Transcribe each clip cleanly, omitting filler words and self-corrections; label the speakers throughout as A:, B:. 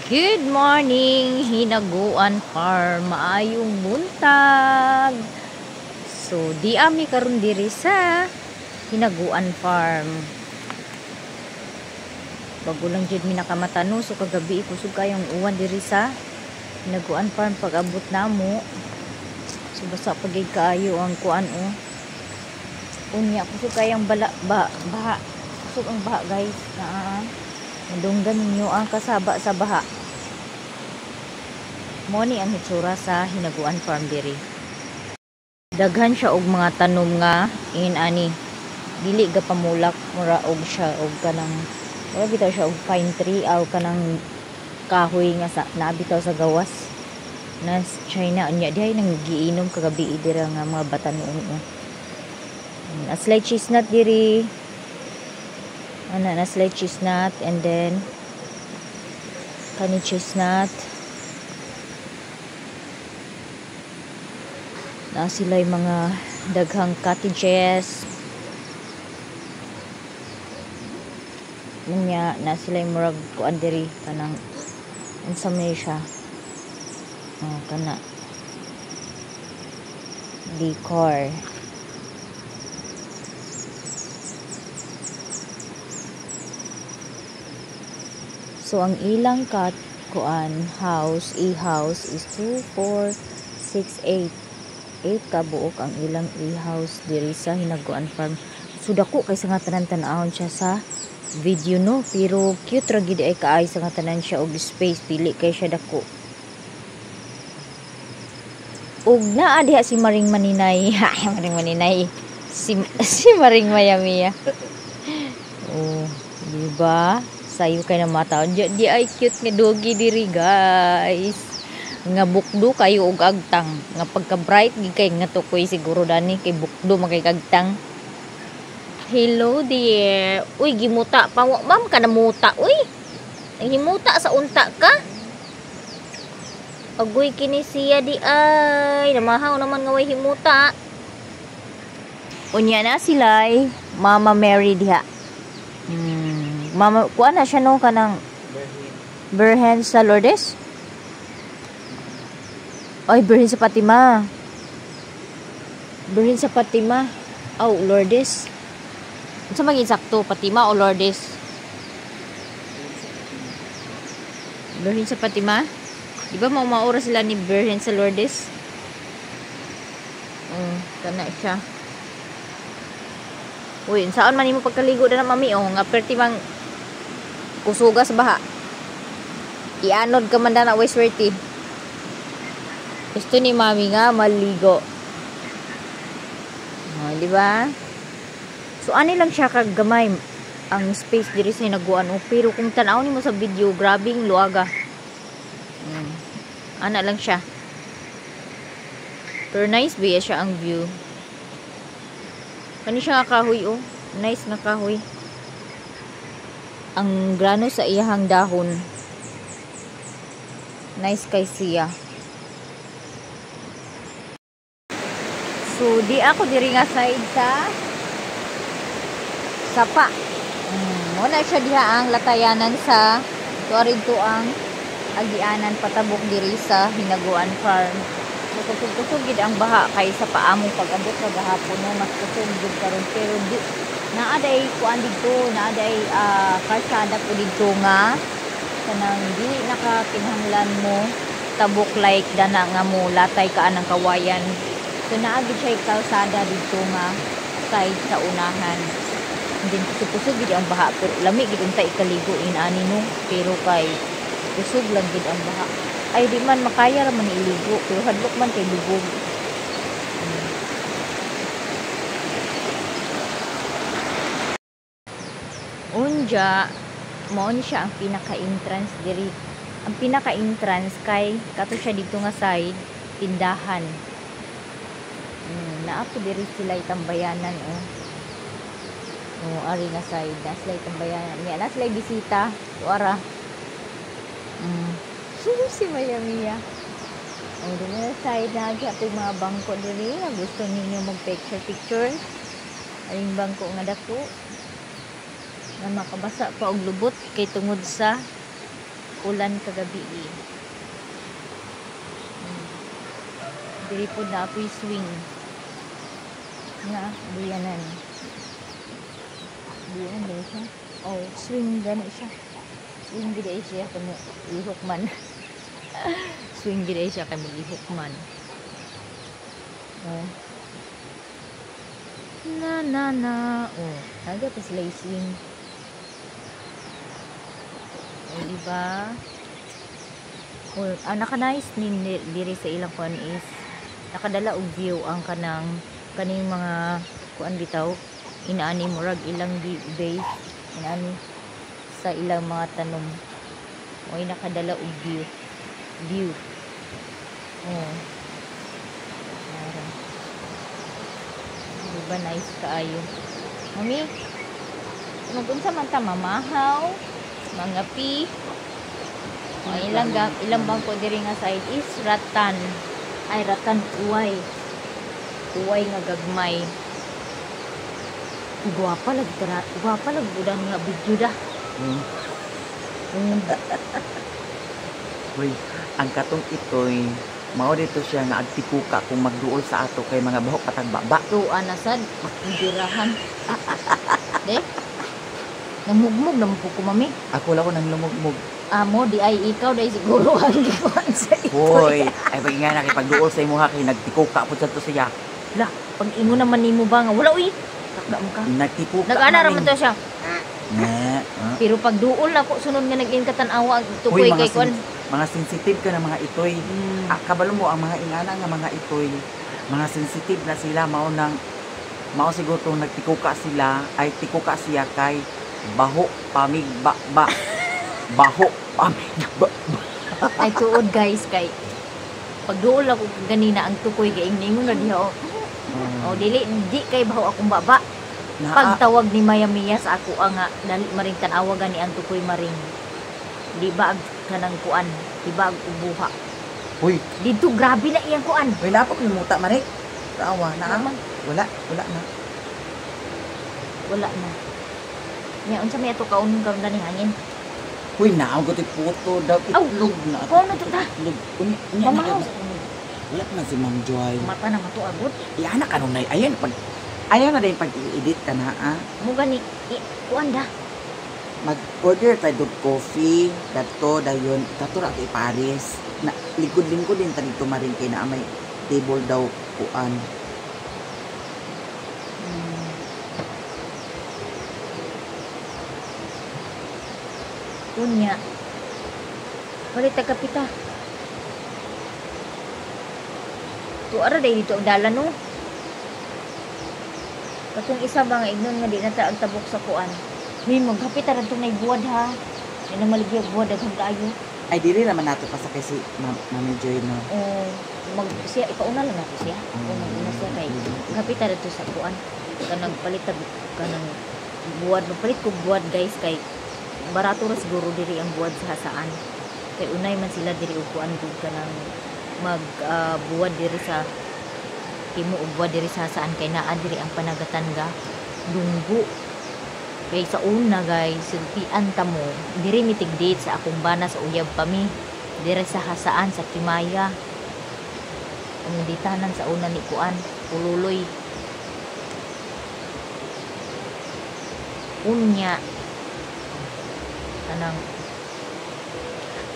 A: Good morning, Hinaguan Farm. Maayong buntag. So, di ami karon diri sa Hinaguan Farm. Bago lang jud mi nakamatano, so kagabi kusog kayong uwan diri sa Hinaguan Farm pag abot namo. So basa pagay kaayo ang kuan o. Unya kusog kayang baha. Kusog ang baha, guys. Madunggan ninyo ang kasaba sa baha. Mo ni ang hitsura sa Hinaguan Farm diri. Daghan siya og mga tanom nga ani dili ga pamulak mura og siya og kanang wala bitaw siya og pine tree aw kanang kahoy nga sa naabitaw sa gawas na China nya dihay nang giinom kagabi dira nga mga batanon. Aslay chestnut diri. Naslay chestnut and then kani chestnut. Na sila'y mga daghang cottages. Nya na sila'y murag kuan diri kanang unsa man siya. Kana decor. So ang ilang house is 2, 4, 6, 8 kabuok ang ilang e-house diri sa Hinaguan Farm. So dako kay sa nga tanan-tanahon siya sa video no, pero cute ra gid ay kaay sa nga tanan siya og space pili kay siya dako. Ug naa diha si Maring Maninay. Maring Maninay. Si Maring Mayamiya. Oh, di ba? Sayo kay na mata. Di ay cute nga doggy diri, guys. Nga bukdo kayo og agtang nga pagka bright gid kay nga tukoy siguro dani kay bukdo magay agtang. Hello dear. Uy gimuta pa mo ma'am ka namuta uy. Himuta sa unta ka. Agoy kini siya di ay namahaw naman nga way himuta. Unya na sila'y Mama Mary diha. Mama kuan na siya no kanang Birhen sa Lourdes. Ay, Birhen sa Fatima. Birhen sa Fatima. Oh, Lourdes. Ano maging sakto? Fatima o Lourdes? Birhen sa Fatima? Di ba maura sila ni Birhen sa Lourdes? Kana siya. Uy, saan man mo pagkaligo na mami? Nga perti mang kusuga sa baha. Ianod ka man na way swerte. Gusto ni mami nga maligo. Di ba? So ani lang siya kagamay ang space diri sa Hinaguan. Pero kung tanaw nimo sa video, grabing luaga. Ana lang siya. Pero nice ba siya ang view. Kani siya nga kahoy Nice nga kahoy. Ang grano sa iyahang dahon. Nice kay siya. So, di ako diri nga side sa sapa. Muna siya diha ang latayanan sa tuarid ang agianan patabok diri sa Hinaguan Farm. So, kusog gid ang baha kay sa paamong pag-abot sa gahapon no, mas kusog gid karon pero di naaday kuan didto, naaday kalsada po didto nga kanang dili nakakinahanglan mo tabok like dana nga mo latay ka anang kawayan. So naagid siya kalsada dito nga side sa unahan. And then kusog gid ang baha pero lami gid unta ikaligo inani no. Pero kay kusog lang gid ang baha. Ay di man makaya ra man iligo pero hadlok man kay lubog. Unja mao ni siya ang pinaka-entrance diri. Ang pinaka-entrance kay kato siya dito nga side tindahan. Naapo diri sila tambayanan ari nga side na sila tambayanan niya na sila bisita tuara si Mayamiya dili na side na ato mga bangko diri na gusto ninyo mag picture aring bangko nga dako na makabasa pa og lubot kay tungod sa ulan kagabi. Diri po na apoy swing. Na, buyanan. Buyanan din siya. Oh, swing gani siya. Swing gid siya kamo ihok man. Swing gid siya kamo ihok man. Oh. Na. Oh, aga pa sila swing. Oh, diba? Oh, naka-nice nin diri sa ilang kuan is nakadala og view ang kaning mga kuan bitaw inaani murag ilang base inaani sa ilang mga tanom. Oy nakadala og view. Oh. Diba nice kaayo. Mami, unsa man ta mamahaw, mga pi. Ilang bang ko diri nga side is ratan. Ay ratan uway. Uway nga gagmay. Guwapa lag budan nga video da.
B: Uy, ang katong itoy mao dito siya nga agtikuka kung magduol sa ato kay mga bahok patag baba.
A: Tuan na sad makidirahan. De. Namugmog naman po ko mami.
B: Ako lang ko nang lumugmog.
A: Amo di ay ikaw dai siguro ang gikuan sa
B: Hoy, ay pag nga nakipagduol sa imuha kay nagtikuka pud sa to siya.
A: La, pag ingo naman nimo ba nga wala uy. Takda mo ka.
B: Nagtikuka.
A: Nag-ana raman to siya.
B: Ne,
A: Pero pag duol ako sunod nga nag-in katanawa tukoy kay kon.
B: Mga sensitive ka na mga itoy. Kabalo mo ang mga ingana nga mga itoy. Mga sensitive na sila mao siguro tong nagtikuka sila ay tikuka siya kay baho pamigba. Baho pamigba.
A: Ay tuod guys kay pag duol ako ganina ang tukoy kay ingon na diha oh dili di kay baho akong baba. Pagtawag ni Maya Mia sa ako nga dali maring tan-awa gani ang tukoy maring. Di ba kanang kuan, di ba ubuha.
B: Uy,
A: dito grabe na iyang kuan.
B: Uy, napok ni muta manik. Tawa na. Wala na.
A: Wala na. Nya unsa may ato kaunong karon gani hangin?
B: Uy, naam ko ti puto daw itlog na.
A: Kuno to ta?
B: Mamaw. Wala na si Ma'am Joy.
A: Mata na mato agot.
B: Iana kanunay ayan na din pag i-edit ka na
A: Mo gani kuan da.
B: Mag-order tayo ng coffee, dato dayon, dato ra kay Paris. Na likod-lingkod din tani tumaring kay na may table daw kuan.
A: Kunya. Palit ta kapita. Tuara day dito ang dalan no. Katong isa ba nga ignon nga di na ta ang tabok sa kuan. May maghapit ra itong may buwad ha. Yan ang maligya buwad daghang kaayo.
B: Ay dili naman nato pa sa kasi Mami Joy no.
A: Siya ipauna lang nato siya. Una siya kay maghapit ra to sa kuan. Kanang palit kanang buwad, mapalit ko buwad guys kay barato ra siguro diri ang buwad sa hasaan. Kay unay man sila diri og kuan gud kanang buwad diri sa timo og buwad diri sa hasaan kay naa diri ang panagatan ga dunggo. Kay sa una guys, sultian ta mo, diri mitigdate sa akong bana sa uyab pami. Diri sa hasaan sa Kimaya. Ang ditanan sa una ni kuan, Pululoy. Unya kanang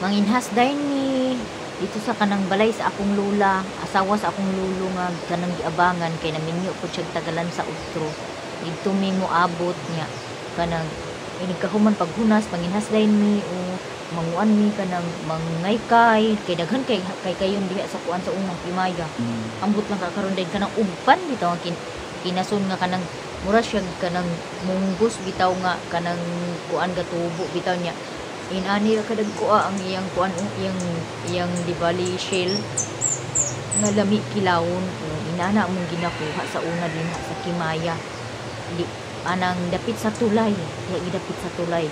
A: manginhas dayon ni dito sa kanang balay sa akong lula, asawa sa akong lulo nga kanang giabangan kay naminyo ko siya tagalan sa utro. Dito mi mo abot niya kanang inigkahuman paghunas manginhas dayon mi o manguan mi kanang mangay kay daghan kay kayon diha sa kuan sa unang Kimaya. Ambot lang kakaron dayon kanang ugpan bitaw kinasun nga kanang mura siya kanang munggos bitaw nga kanang kuan gatubo bitaw niya. Inani ra kadag kuha ang iyang kuan iyang dibali shell nga lami kilawon inana mong ginakuha sa una din sa Kimaya. Di anang dapit sa tulay, gidapit sa tulay.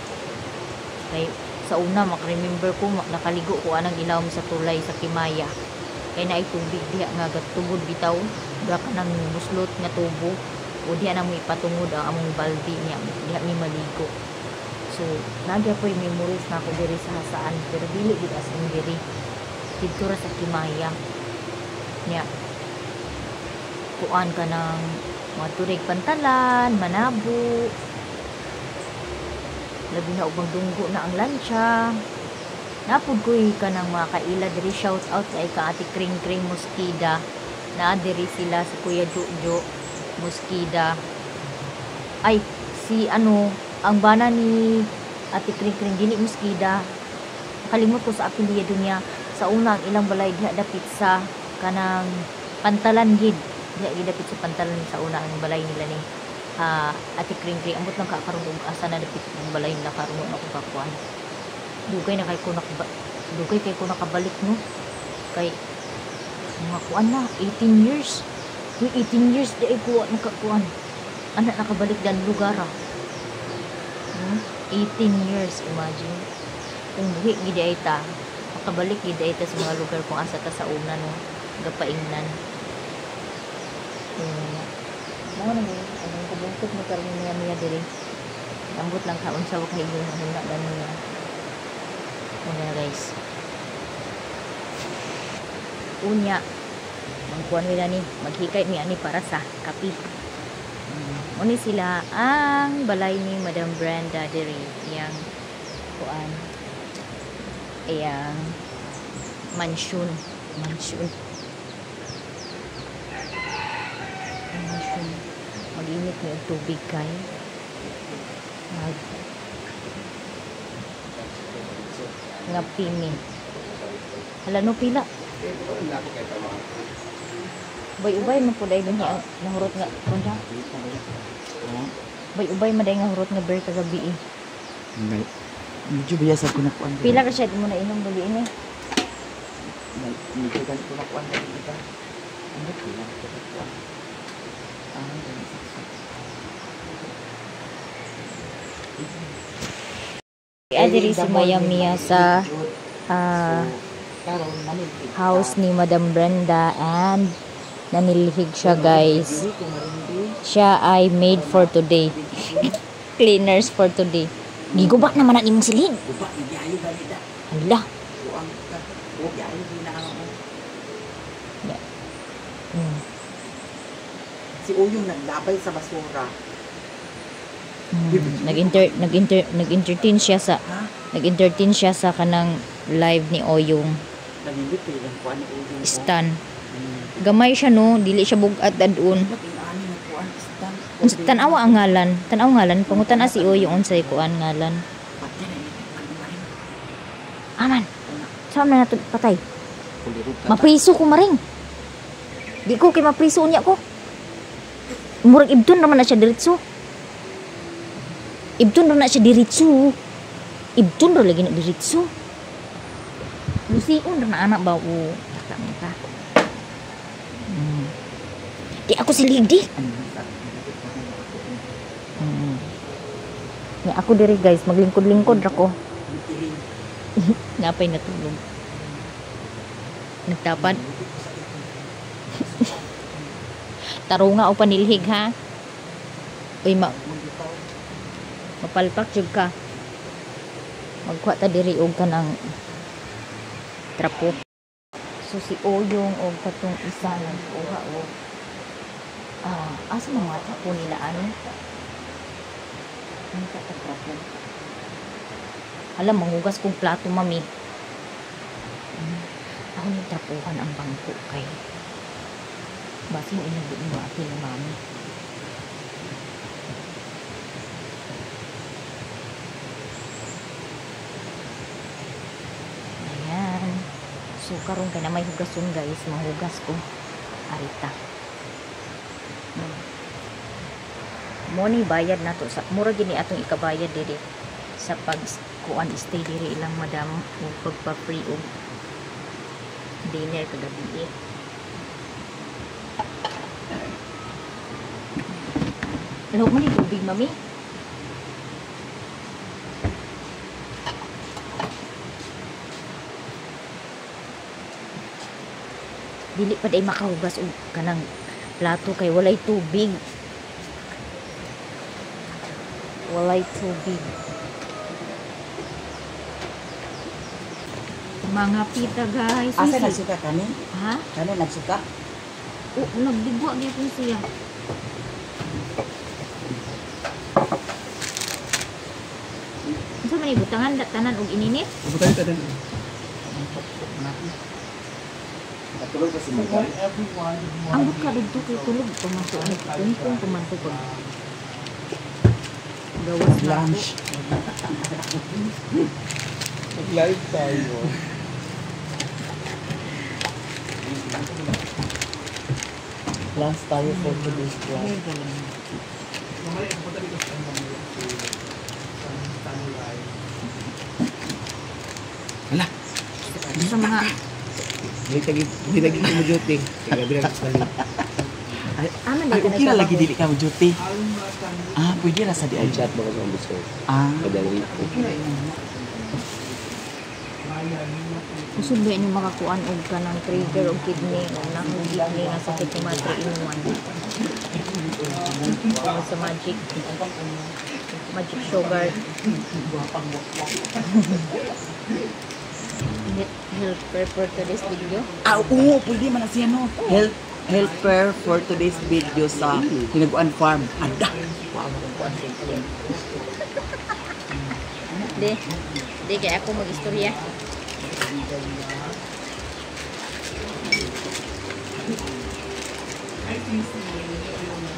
A: Kay sa una mak-remember ko nakaligo ko anang ilawom sa tulay sa Kimaya. Kay naay tubig diha nga gatubod bitaw, ga kanang buslot nga tubo. O diha na mo ipatungod ang among baldi niya, diha mi maligo. So So nagya po'y memories na ako diri sa hasaan pero dili gid as in diri dito ra sa Kimaya nya kuan ka ng mga turig pantalan manabo labi na ubang dunggo na ang lansya napud ko'y ka ng mga kaila diri shout out sa ka ati Kring Kring Muskida na diri sila si Kuya Jojo Muskida ay si ano ang bana ni ati Kring Kring dili Muskida kalimot ko sa apelyido niya sa una ang ilang balay diha dapit sa kanang pantalan gid diha gid dapit sa pantalan sa una ang balay nila ni ati Kring Kring ambot lang kakaroon og asa na dapit ang balay nila karon ako kakuan dugay kay ko nakabalik no kay mga kuan na 18 years 18 years di ay kuha nakakuan anak nakabalik dan lugar 18 years imagine kung buhi gid ay ta makabalik gid ay ta sa mga lugar kung asa ta sa una no gapaingnan mo na mo anong kabungkot mo karon niya diri ambot lang kaon sa kay yun ano na gani niya una guys unya magkuhan nila ni maghikay ni ani para sa kapi uni sila ang balay ni Madam Brenda diri yang kuan yang mansion mag-init ni tubig kay nga pimi hala no pila bay-ubay man pud ay niya nahurot nga kunya bay-ubay man nga hurot nga ber kagabi
B: medyo biasa ko na kuan
A: pila ka siya mo na inom gabi ini
B: medyo kan ko na kuan dito ano pila ko na kuan
A: diri si Maya Mia sa house ni Madam Brenda and nanilhig siya guys siya ay made for today cleaners for today giguba naman na nimong silhig hala
B: si Uyong naglabay sa basura
A: nag-entertain siya sa kanang live ni Oyong Stan gamay siya no dili siya bugat dadun tanawa ang ngalan pangutan si Oyong unsay kuan ngalan aman saan na nato patay mapriso ko maring di ko kay mapriso niya ko murag ibton naman na siya diretso ibton na siya diretso ibton ra lagi na diretso lusion na anak ba o taka di ako silig di ya ako diri guys maglingkod-lingkod ra ko napay natulog nagtapad tarunga o panilhig ha uy mapalpak jud ka magkuha ta diri og kanang trapo so si Oyong og katong isa nagkuha og asa mga trapo nila ano trapo alam manghugas kong plato mami ako ni trapuhan ang bangko kay basi mo inabuin mo atin ni mami so karon kay na may hugason guys mahugas ko arita mo ni bayad nato sa mura gini atong ikabayad diri sa pag kuan stay diri ilang madam o pagpa free og dinner kagabi Hello, man ni tubig mami dili pa day makahugas og kanang plato kay walay tubig Mga pita guys.
B: Asa
A: Sisi.
B: nagsuka kani?
A: Ha?
B: Kani nagsuka?
A: Nagdigwa gyapon siya. Unsa man ibutangan tanan og ininit?
C: Butay ta din.
B: Katulog pa si Miguel.
A: Ang buka dito kay tulog pamanto ani kung pamanto pag gawas na ako.
B: Lunch.
C: Mag-live tayo. Last tayo for today's vlog.
A: Ay, galing.
B: Wala.
A: Sa mga
C: Hindi lagi mo duty. Kaya bilang balik.
A: aman
B: Ay,
A: dito
B: okay na lagi dili ka mo duty. Pwede na sa di
C: Ang
B: ay.
C: chat mo kasi ang gusto.
B: Ah.
C: Kadali.
A: kusog ba inyo makakuan og kanang trigger og kidney o nakong kidney nga sakit ni Matre Inuan. Sa magic sugar. Helper for today's video.
B: Oo, pwede man na siya no. Helper for today's video sa Hinaguan Farm. Ada.
A: Di kaya ako mag-istorya.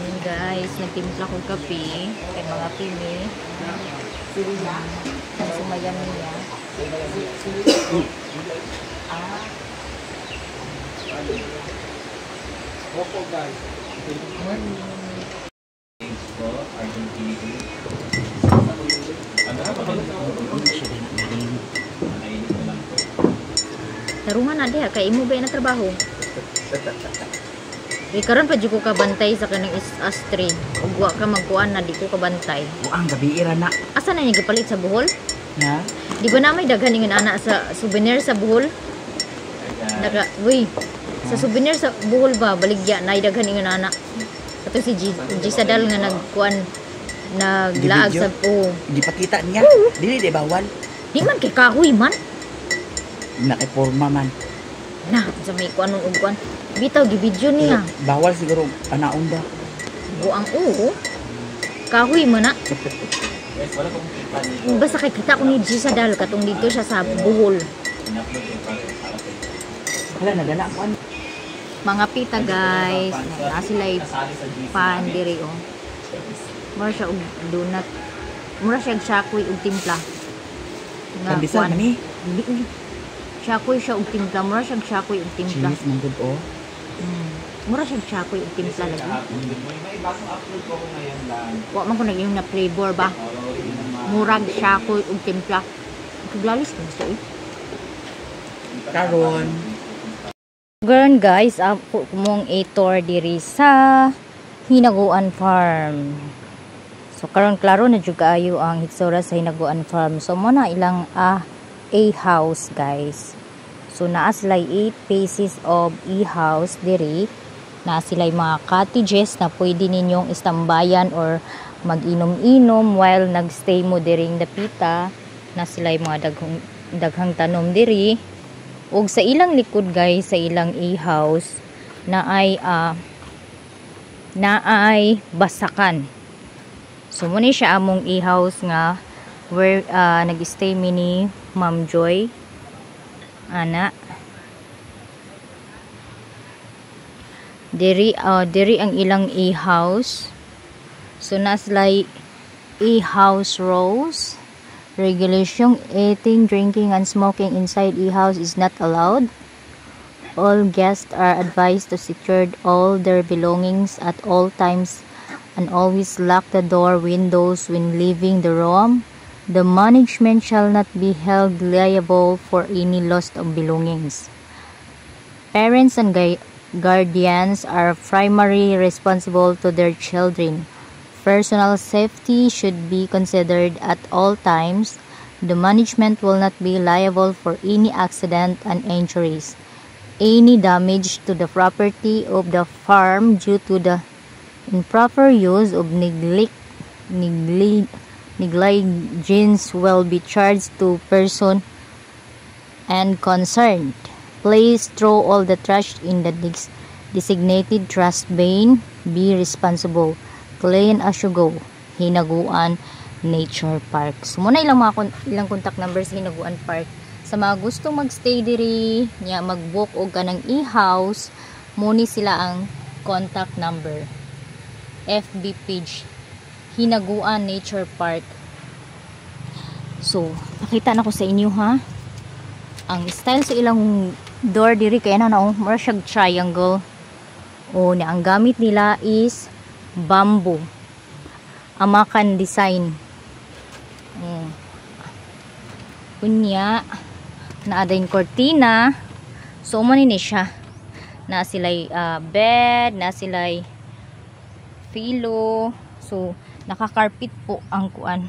A: Ayan guys, nagtimpla ko kape kay mga pimi. Ang sumayam niya. Tarungan na diha kay imo ba na trabaho? Karon pa jud ko kabantay sa kanang Astri. Ug wa ka magkuan na di ko kabantay.
B: O ang gabi ira na.
A: Asa na niya gipalit sa buhol?
B: Ha?
A: Di ba na may daghan ingon ana sa souvenir sa buhol? Sa souvenir sa buhol ba baligya na daghan ingon ana. Kato si G Sadal nga nagkuan naglaag sa
B: Di pa kita niya. Dili di bawal.
A: Di man kay kahoy man.
B: Nakiporma man.
A: Na, sa may kuan ug kuan. Bitaw gi-video niya.
B: Bawal siguro panaon ba?
A: Buang kahoy man na. Basta kay kita ko ni G Sadal katong dito siya sa buhol.
B: Hala nagana ko an.
A: Mga pita guys, na sila pan diri oh. Mura siya og donut. Mura siya og shakoy og timpla.
B: Kambisan man ni.
A: Dili. Shakoy siya og timpla, mura siya og shakoy og timpla.
B: Cheese man gud oh.
A: Mura siya og shakoy og timpla lagi. Wa man ko naging na flavor ba. Murag shakoy og timpla. Kaglalis ko sa
B: Karon.
A: Girl guys, ako kumong tour diri sa Hinaguan Farm. So karon klaro na jud kaayo ang hitsura sa Hinaguan Farm. So mo na ilang A-house guys. So naa sila 8 pieces of E-house diri. Naa sila mga cottages na pwede ninyong istambayan or mag-inom-inom while nagstay mo diring dapita. Na sila mga daghang tanom diri. Ug sa ilang likod guys, sa ilang A-house na ay basakan. So muna siya among A-house nga where nag-stay ni Ma'am Joy ana diri ang ilang A-house. So naslay A-house rules. Regulation: eating, drinking, and smoking inside E-house is not allowed. All guests are advised to secure all their belongings at all times and always lock the door windows when leaving the room. The management shall not be held liable for any loss of belongings. Parents and guardians are primarily responsible to their children. Personal safety should be considered at all times. The management will not be liable for any accident and injuries. Any damage to the property of the farm due to the improper use of negligence will be charged to person and concerned. Please throw all the trash in the designated trash bin. Be responsible. Clean as you go. Hinaguan Nature Park. So muna ilang contact numbers sa Hinaguan Park. Sa mga gusto magstay diri, nya mag-book og kanang e-house, muni sila ang contact number. FB page Hinaguan Nature Park. So, nakita na ko sa inyo ha. Ang style sa ilang door diri kaya na mura siyang triangle. O na ang gamit nila is bamboo. Amakan design. Kunya na adayng cortina. So mo ni siya. Na sila'y bed, na sila'y pillow. So naka-carpet po ang kuan.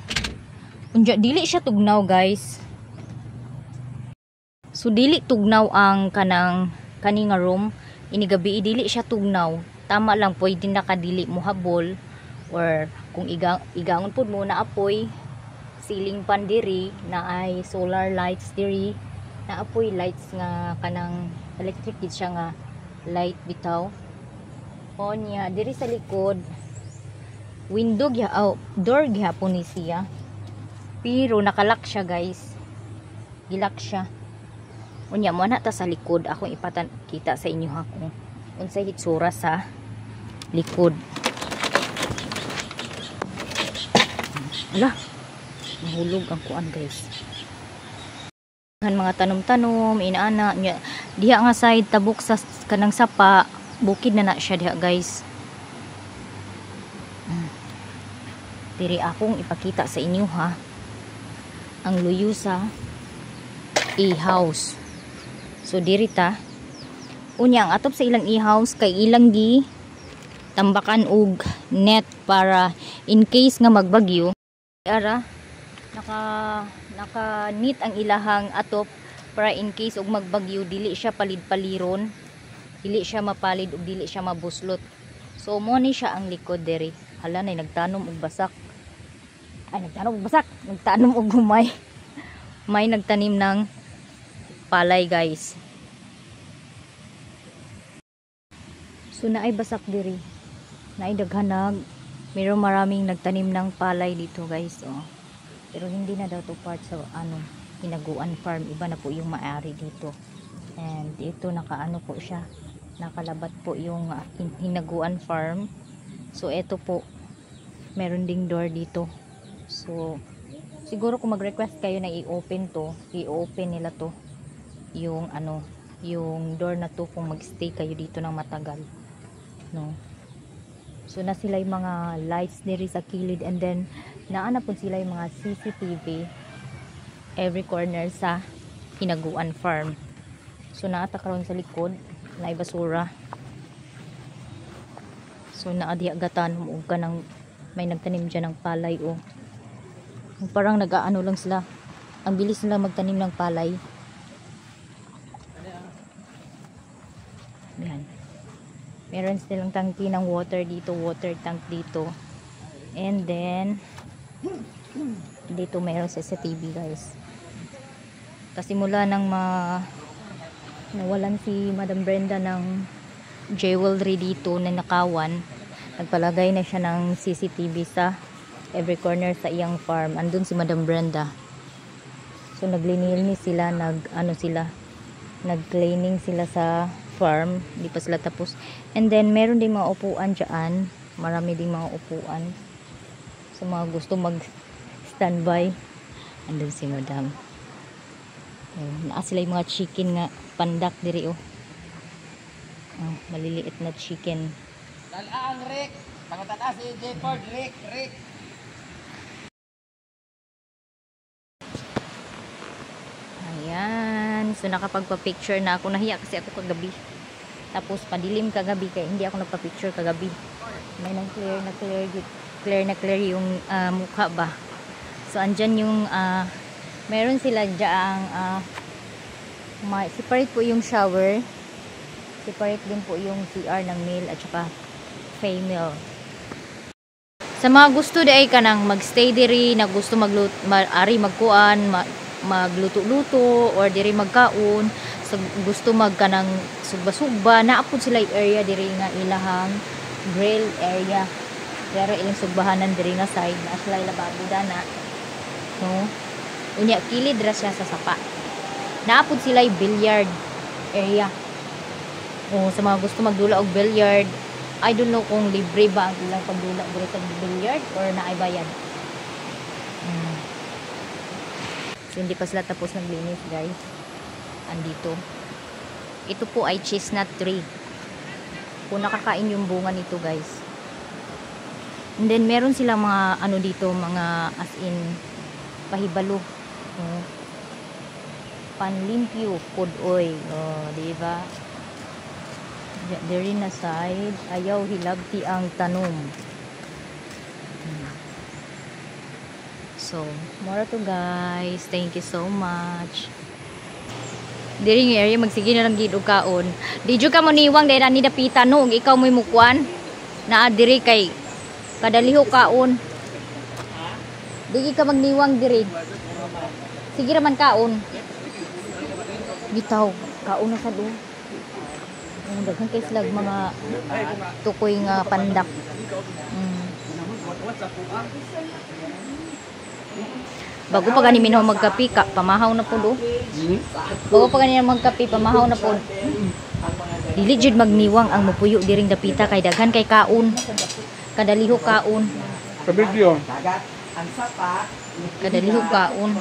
A: Unya dili siya tugnaw guys. So dili tugnaw ang kani nga room. Ini gabi dili siya tugnaw. Tama lang pwede nakadili mo habol or kung igangon pud mo na apoy ceiling fan diri na ay solar lights diri na apoy lights nga kanang electric gid siya nga light bitaw. O niya diri sa likod window door gyapon ni siya. Pero nakalak siya guys. Gilak siya. Unya mo na ta sa likod akong kita sa inyo ha kung unsay hitsura sa likod. Ala, nahulog ang kuan guys. Mga tanom-tanom, inaana nya diha nga side tabok sa kanang sapa, bukid na siya diha guys. Diri akong ipakita sa inyo ha. Ang luyo sa e-house. So diri ta unya ang atop sa ilang e-house kay ilang gi tambakan og net para in case nga magbagyo ara naka neat ang ilahang atop para in case og magbagyo dili siya palid-paliron, dili siya mapalid ug dili siya mabuslot. So mo ni siya ang likod diri. Hala nay nagtanom og basak. Nagtanom og gumay. May nagtanim ng palay guys. So naay basak diri. Naay daghanag. Mayroong maraming nagtanim ng palay dito guys. Oh. Pero hindi na daw to part sa Hinaguan Farm. Iba na po yung maari dito. And ito nakaano po siya. Nakalabat po yung Hinaguan Farm. So ito po. Meron ding door dito. So siguro kung mag-request kayo na i-open to, i-open nila to. Yung yung door na to kung magstay kayo dito ng matagal. No. So na sila yung mga lights diri sa kilid and then naana po sila yung mga CCTV every corner sa Hinaguan Farm. So naata karon sa likod na basura. So naadiagatan mo ka ng may nagtanim diyan ng palay o. Parang nag-aano lang sila. Ang bilis nila magtanim ng palay. Yan. Meron silang tangki ng water dito, water tank dito. And then dito meron CCTV guys. Kasi mula nang nawalan si Madam Brenda ng jewelry dito na nakawan, nagpalagay na siya ng CCTV sa every corner sa iyang farm. Andun si Madam Brenda. So naglinilnis sila, nag-cleaning sila sa farm. Hindi pa sila tapos. And then meron din mga upuan dyan. Marami din mga upuan. Sa mga gusto mag-standby. Andun si Madam. Naa sila yung mga chicken nga pandak diri oh. Maliliit na chicken.
C: Lalang Rick. Pangataas si Jefford Rick.
A: Ayan. So nakapagpa-picture na ako. Nahiya kasi ako kagabi. Tapos padilim kagabi kaya hindi ako nagpa-picture kagabi. May nang clear yung mukha ba. So andyan yung meron sila dyang separate po yung shower. Separate din po yung CR ng male at saka female. Sa mga gusto di ay kanang magstay diri, na gusto magkuan, magluto-luto or diri magkaon sa gusto magkanang sugba-sugba naapod sila area diri nga ilahang grill area pero ilang sugbahanan diri nga side na sila lababo dana no unya kilid ra siya sa sapa naapod sila billiard area o sa mga gusto magdula og billiard I don't know kung libre ba ang ilang pagdula diri sa billiard or naay bayad. So, hindi pa sila tapos naglinis guys. Andito. Ito po ay chestnut tree. Kung nakakain yung bunga nito guys. And then meron silang mga ano dito, mga as in pahibalo. Panlimpyo, food oil. Oh, di ba? There na side, ayaw hilabti ang tanom. So, mora to guys. Thank you so much. Diri nga area magsige na lang gid og kaon. Di jud ka mo niwang dahil ani dapita no, ug ikaw mo'y mukuan. Naa diri kay kadaliho kaon. Di ka magniwang diri. Sige ra man kaon. Bitaw, kaon na sad o. Daghan kay sila mga tukoy nga pandak. Bago pa gani minhaw magkapi ka, pamahaw na po do. Bago pa gani magkapi, pamahaw na po. Dili jud magniwang ang mupuyo diring dapita kay daghan kay kaon. Kadaliho kaon.
C: Kabidyo.
A: Kadaliho kaon.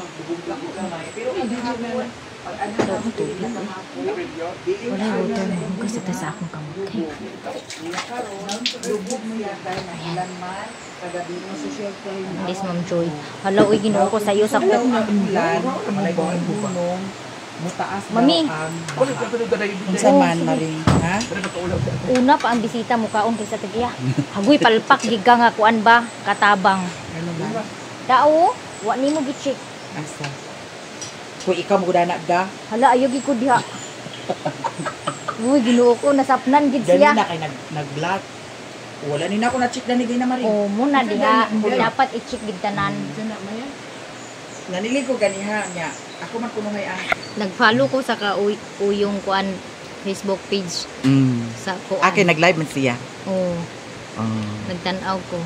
A: Wala water na hugas ito sa akong kamot. This Ma'am Joy. Hala, uy, ginuha ko sa iyo sa cook. Mami.
B: Unsa man maring, ha?
A: Una pa ang bisita mo kaon kaysa tagiya. Hagoy palpak giga nga kuan ba katabang. Dao, wa nimo gi-check.
B: Asa? Kung ikaw mo gudana da.
A: Hala, ayo gi ko diha. Uy, ginuo ko nasapnan gid
B: Dali
A: siya.
B: na kay nag-block. Wala ni na ako na-check na ni gay na maring.
A: Oh, muna diha. Dapat i-check gid tanan.
B: Nanilig ko ganiha niya. Ako man kuno may
A: Nag-follow ko sa uyong kuan Facebook page sa ko.
B: Akin nag-live man siya.
A: Oh. Nagtan-aw ko.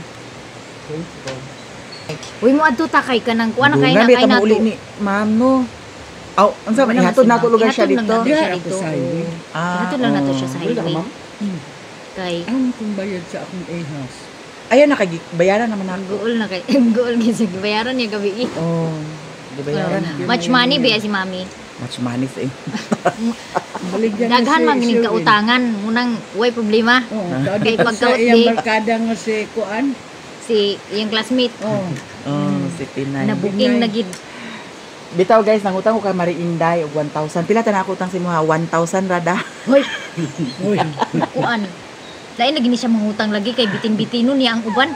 A: Uy mo adto ta kay kanang kuan kay na kay nato.
B: Ni ma'am no. Aw, unsa man ihatod nato lugar siya dito.
A: Ihatod lang nato siya sa highway. Kay
C: Ang kung bayad sa akong A-house.
B: Ayan na kay bayaran naman ako.
A: goal na kay goal gyud bayaran niya gabi.
B: Oh. Di bayaran.
A: Much money ba si mami?
B: Much money sa
A: Daghan man gining kautangan munang way problema.
C: Kay pagka iyang barkada nga si Kuan.
A: Si yung classmate.
B: Si Pinay.
A: Nabuking na gid.
B: Bitaw guys, nangutang ko kay Marie Inday og 1,000. Pila ta na ako utang si moha 1,000 rada.
A: Hoy. Hoy. Kuan. Lain lagi ni siya mangutang lagi kay bitin-bitino niya ang uban.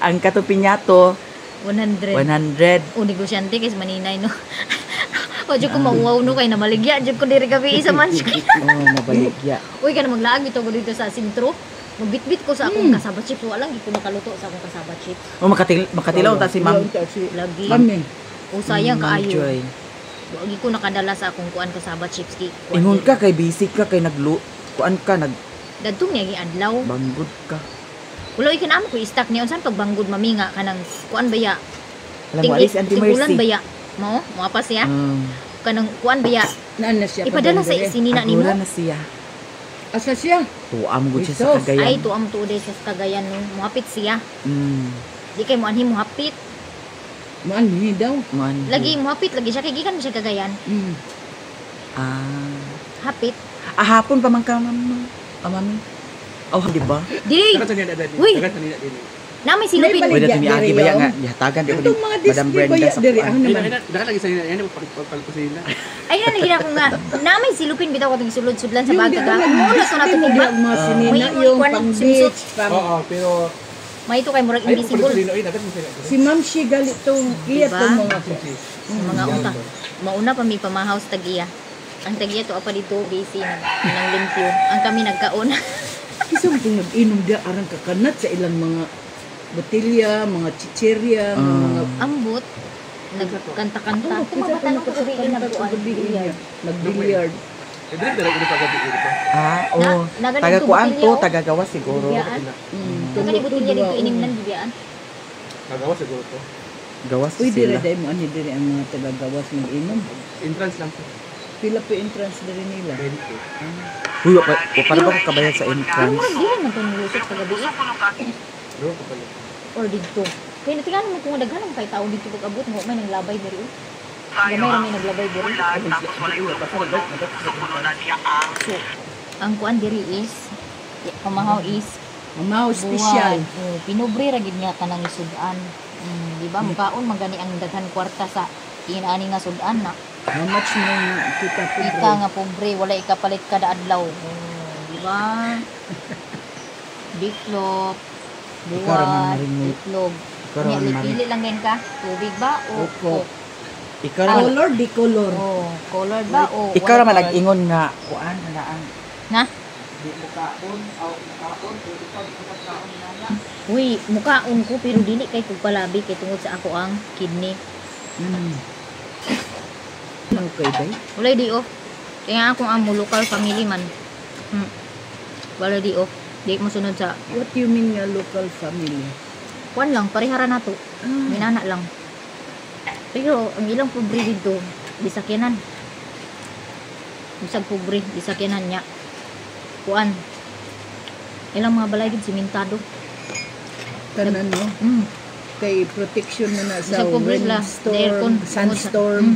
B: Ang katupinyato
A: 100.
B: 100.
A: O negosyante kay maninay no. O jud ko mauwaw no kay namaligya jud ko diri gabi sa manch.
B: Nabaligya.
A: Uy kana maglaag bitaw ko dito sa sentro. Magbitbit ko sa akong kasaba chips. Wala lang ko nakaluto sa akong kasaba chips.
B: Makatilaw ta si Ma'am.
A: Lagi.
C: Kami.
A: O sayang
B: Ma'am
A: kaayo.
B: Joy.
A: Wagi ko nakadala sa akong kuan kasaba chips ki.
B: Ingon ka kay busy ka kay kuan ka
A: Dadtong niya giadlaw.
B: banggod ka.
A: Wala ikan amo ko i-stack niya unsan pagbanggod maminga kanang kuan baya.
B: Alam mo alis Auntie
A: Tingulan
B: Mercy.
A: baya. Mo pa siya. Kanang kuan baya.
C: Naan na siya.
A: Ipadala sa sinina nimo.
B: Agura na siya.
C: Asa siya?
B: Tuam gud siya sa Cagayan.
A: Ay tuam tuode sa Cagayan no. Muhapit siya. Di kay mo anhi muhapit.
C: Maanhi daw.
A: Lagi muhapit lagi siya kay gikan mo siya Cagayan. Hapit.
B: Hapon pa man ka ma'am. Mami. Oh, di ba?
A: Dili. Uy. Na may silupin.
B: Pwede timi agi baya nga ihatagan di ko
C: Itong mga
B: Madam
C: display
B: Brenda
C: baya
B: sa
C: diri
B: kuan.
C: ang naman.
D: Dapat lagi sa yan pagkusina.
A: Ay na nagina ko nga. Na may silupin bitaw ko tong sulod-sudlan sa bag ka. Mo na to nato
C: Hindi
A: timbak.
C: ang mga sinina
A: May
C: yung
A: kuan,
C: pang
A: swimsuit.
C: beach. pang-
D: Oo, pero
A: May ito kay murag
D: ay
A: invisible.
D: pagkusina dapat mo sila.
C: Si Ma'am Shi galit tong iya
A: Diba?
C: tong mga
A: Mga unta. Mauna pa mi pamahaw sa tagiya. Ang tagiya to apa dito busy nang limpyo. Ang kami nagkaon.
C: Kisang kung nag-inom dia arang kakanat sa ilang mga botelya, mga chicherya, mga
A: Ambot. nagkanta-kanta. Kung mabatanong ko gabi nagkuan.
C: Nag-billiard.
D: Eh, direct na rin pa gabi ito.
B: Oo.
A: Nagaling
B: Taga-kuan
A: botilya,
B: to,
A: oh.
B: taga-gawa siguro.
A: Biyaan. Nagaling botilya dito inimnan biyaan.
D: Nagawa siguro to.
B: Gawas
C: Uy,
B: sila.
C: dire mo ani dire ang mga taga-gawas ng inom.
D: Entrance lang to.
C: Pila pa entrance dire nila.
D: 20.
B: Uy, paano ba ko kabayad sa entrance?
A: Di rin man ito nilusot sa gabi.
D: Bro, ko pala.
A: Or dito. Kaya natingan mo kung daghan kay tao dito pag-abot mo, may naglabay diri. Gamay ra may naglabay diri. So, ang kuan diri is pamahaw is
C: Mamaw special.
A: Oh, pinobre ra gid niya kanang sudan. Di ba mukaon magani ang daghan kwarta sa inaani nga sudan na.
C: How much mo kita po?
A: Ika nga pobre wala ikapalit kada adlaw. Di ba? Biklop,
B: Ikaw ra man
A: buwan,
B: maring mo.
A: itlog.
B: Ikaw ra man maring.
A: Pili lang yan ka. Tubig ba o
C: Opo.
B: Ikaw ra man.
C: Color di color.
A: Oh, color ba o
B: Ikaw ra man
A: water?
B: nag-ingon nga kuan na ang
A: Na?
B: di mo kaon aw kaon pero ikaw di mo kaon na.
A: Uy, mukaon ko pero dili kay kog palabi kay tungod sa ako ang kidney.
C: Okay, bay.
A: Wala di off. Kaya ako ang local family man. Wala di off. Di mo sunod sa
C: What you mean nga local family?
A: kuan lang, parihara na to. Minana lang. Pero ang ilang pobre dito, bisakyanan. Bisag pobre, bisakyanan niya. Kuan. Ilang mga balay gid simentado.
C: Tanan no? Kay protection mo na sa
A: Bisag pobre la,
C: windstorm,
A: aircon,
C: sandstorm.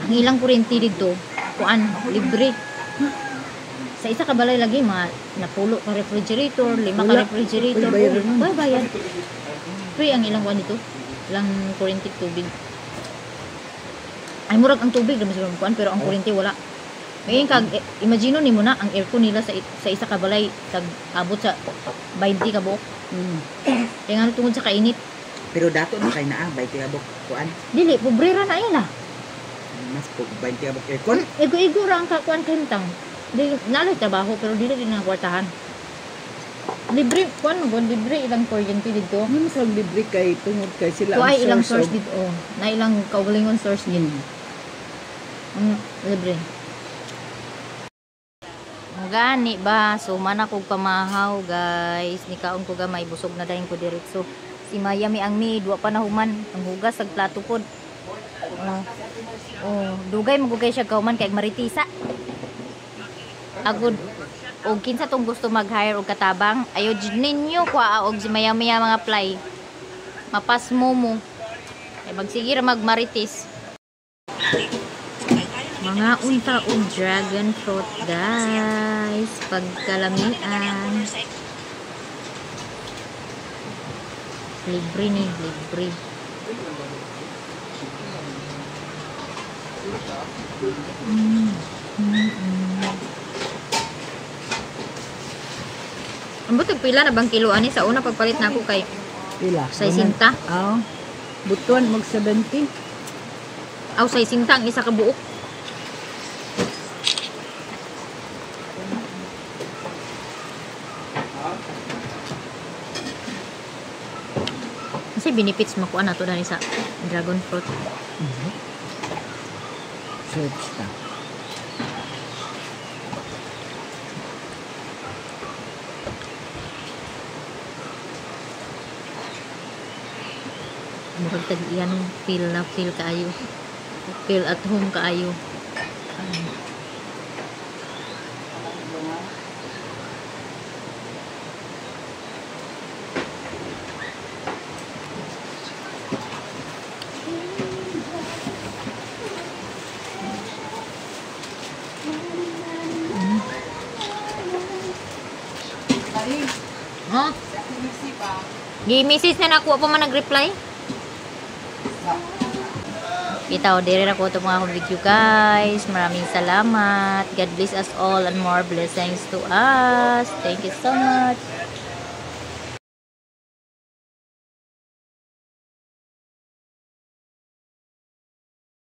A: Ang ilang kuryente dito, kuan, libre. Sa isa ka balay lagi, napulo ka refrigerator, 5 ka
C: Wala.
A: refrigerator.
C: Uy, bayaran nun.
A: Bayad. Free ang ilang kuan dito. Ilang kuryente tubig. Ay, murag ang tubig, naman siguro kuan, pero ang kuryente wala. Ngayon, imagine nimo na, ang aircon nila sa isa ka balay, abot sa 20 ka buok. Kaya nga tungod sa kainit.
B: Pero dato na kay naa bay tiabok kuan.
A: Dili, pobrera na ayun
B: Mas po bay tiabok aircon.
A: Ego-ego ra ang kakuan kentang. Di nalay trabaho pero dili din nga kwartahan. Libre kuan mo libre ilang kuryente dito.
C: Ano sa libre kay tungod kay sila
A: So
C: ang
A: ay ilang
C: source
A: source dito. Oh, na ilang kaugalingon source din. Libre. Ang gani ba? So man ako pamahaw guys. Nikaon ko gamay busog na dayon ko diretso. Si Mayami ang mi duwa pa na human ang hugas sa plato pod. Dugay magugay siya kauman kay maritisa. Agud og kinsa tong gusto mag-hire og katabang ayo jud ninyo kwa og si maya-maya mga fly mapas mo ay magsige ra magmaritis mga unta og dragon fruit guys pagkalamian libre ni libre Ang butog pila na bang kilo ani sa una pagpalit na ako kay
C: Pila?
A: 60.
C: Butuan mag 70.
A: Aw 60 ang isa ka buok. Kasi benefits mo ko na to dani sa dragon fruit.
C: Search ta.
A: Murag tag iyan feel na feel kaayo. Feel at home kaayo. Huh? Gi-message na nakuha pa man nag-reply. Kita o, diri na ko itong mga video guys. Maraming salamat. God bless us all and more blessings to us. Thank you so much.